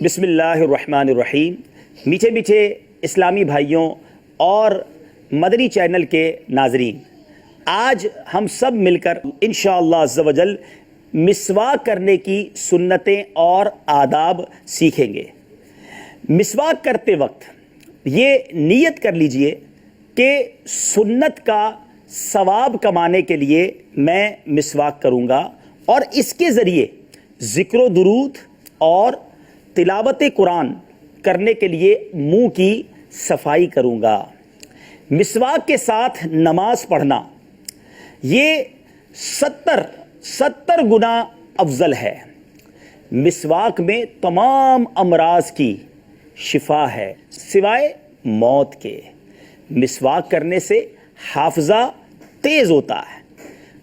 بسم اللہ الرحمن الرحیم۔ میٹھے میٹھے اسلامی بھائیوں اور مدنی چینل کے ناظرین، آج ہم سب مل کر انشاءاللہ عز و جل مسواک کرنے کی سنتیں اور آداب سیکھیں گے۔ مسواک کرتے وقت یہ نیت کر لیجئے کہ سنت کا ثواب کمانے کے لیے میں مسواک کروں گا اور اس کے ذریعے ذکر و درود اور تلاوت قرآن کرنے کے لیے منہ کی صفائی کروں گا۔ مسواک کے ساتھ نماز پڑھنا یہ 70 گنا افضل ہے۔ مسواک میں تمام امراض کی شفا ہے سوائے موت کے۔ مسواک کرنے سے حافظہ تیز ہوتا ہے۔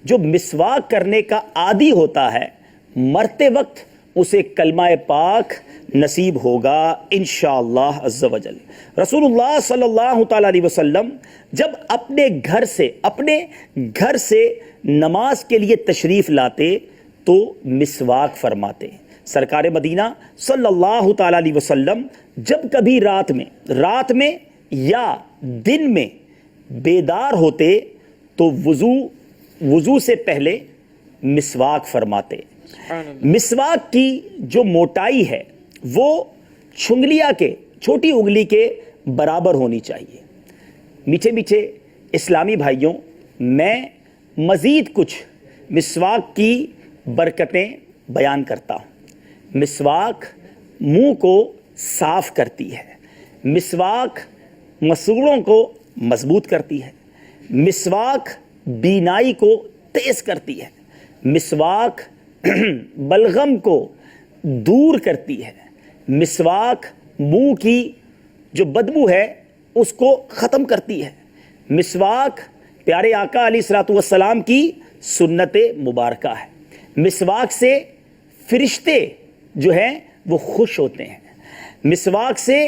جو مسواک کرنے کا عادی ہوتا ہے مرتے وقت اسے کلمہ پاک نصیب ہوگا انشاءاللہ عز و جل۔ رسول اللہ صلی اللہ تعالیٰ علیہ وسلم جب اپنے گھر سے نماز کے لیے تشریف لاتے تو مسواک فرماتے۔ سرکار مدینہ صلی اللہ تعالیٰ علیہ وسلم جب کبھی رات میں یا دن میں بیدار ہوتے تو وضو سے پہلے مسواک فرماتے۔ مسواک کی جو موٹائی ہے وہ چھنگلیا کے چھوٹی انگلی کے برابر ہونی چاہیے۔ میٹھے میٹھے اسلامی بھائیوں، میں مزید کچھ مسواک کی برکتیں بیان کرتا ہوں۔ مسواک منہ کو صاف کرتی ہے۔ مسواک مسوڑوں کو مضبوط کرتی ہے۔ مسواک بینائی کو تیز کرتی ہے۔ مسواک بلغم کو دور کرتی ہے۔ مسواک منہ کی جو بدبو ہے اس کو ختم کرتی ہے۔ مسواک پیارے آقا علیہ الصلوۃ والسلام کی سنت مبارکہ ہے۔ مسواک سے فرشتے جو ہیں وہ خوش ہوتے ہیں۔ مسواک سے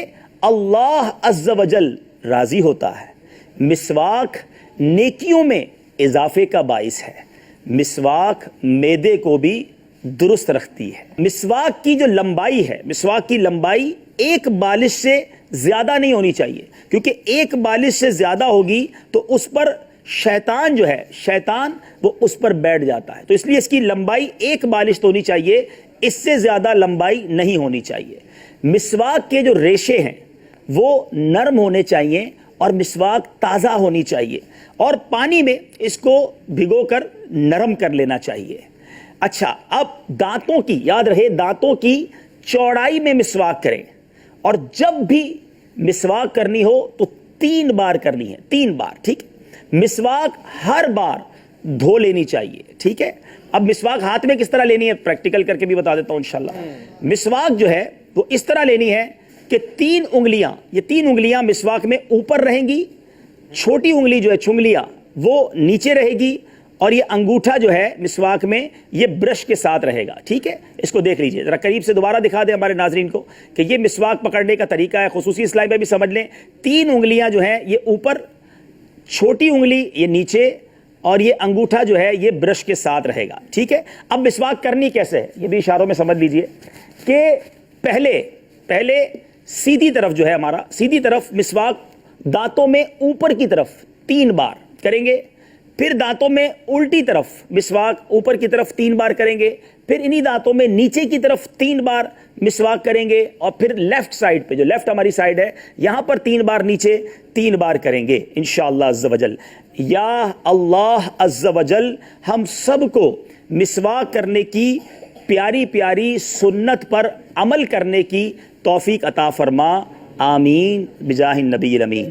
اللہ عز و جل راضی ہوتا ہے۔ مسواک نیکیوں میں اضافے کا باعث ہے۔ مسواک معدے کو بھی درست رکھتی ہے۔ مسواک کی جو لمبائی ہے، مسواک کی لمبائی ایک بالش سے زیادہ نہیں ہونی چاہیے، کیونکہ ایک بالش سے زیادہ ہوگی تو اس پر شیطان وہ اس پر بیٹھ جاتا ہے۔ تو اس لیے اس کی لمبائی ایک بالش تو ہونی چاہیے، اس سے زیادہ لمبائی نہیں ہونی چاہیے۔ مسواک کے جو ریشے ہیں وہ نرم ہونے چاہیے اور مسواک تازہ ہونی چاہیے، اور پانی میں اس کو بھگو کر نرم کر لینا چاہیے۔ اچھا، اب دانتوں کی یاد رہے، دانتوں کی چوڑائی میں مسواک کریں، اور جب بھی مسواک کرنی ہو تو 3 بار کرنی ہے، 3 بار، ٹھیک۔ مسواک ہر بار دھو لینی چاہیے، ٹھیک ہے۔ اب مسواک ہاتھ میں کس طرح لینی ہے پریکٹیکل کر کے بھی بتا دیتا ہوں انشاءاللہ۔ مسواک جو ہے وہ اس طرح لینی ہے کہ 3 انگلیاں مسواک میں اوپر رہیں گی، چھوٹی انگلی جو ہے چھنگلیا وہ نیچے رہے گی، اور یہ انگوٹھا جو ہے مسواک میں یہ برش کے ساتھ رہے گا، ٹھیک ہے۔ اس کو دیکھ لیجئے، ذرا قریب سے دوبارہ دکھا دیں ہمارے ناظرین کو کہ یہ مسواک پکڑنے کا طریقہ ہے۔ خصوصی اسلائی میں بھی سمجھ لیں، 3 انگلیاں جو ہیں یہ اوپر، چھوٹی انگلی یہ نیچے، اور یہ انگوٹھا جو ہے یہ برش کے ساتھ رہے گا، ٹھیک ہے۔ اب مسواک کرنی کیسے ہے یہ بھی اشاروں میں سمجھ لیجئے کہ پہلے سیدھی طرف جو ہے ہمارا سیدھی طرف مسواک دانتوں میں اوپر کی طرف 3 بار کریں گے، پھر دانتوں میں الٹی طرف مسواک اوپر کی طرف 3 بار کریں گے، پھر انہی دانتوں میں نیچے کی طرف 3 بار مسواک کریں گے، اور پھر لیفٹ سائیڈ پہ جو لیفٹ ہماری سائیڈ ہے یہاں پر 3 بار نیچے 3 بار کریں گے انشاءاللہ عز و جل۔ یا اللہ عز و جل ہم سب کو مسواک کرنے کی پیاری پیاری سنت پر عمل کرنے کی توفیق عطا فرما، آمین بجاہ النبی الامین۔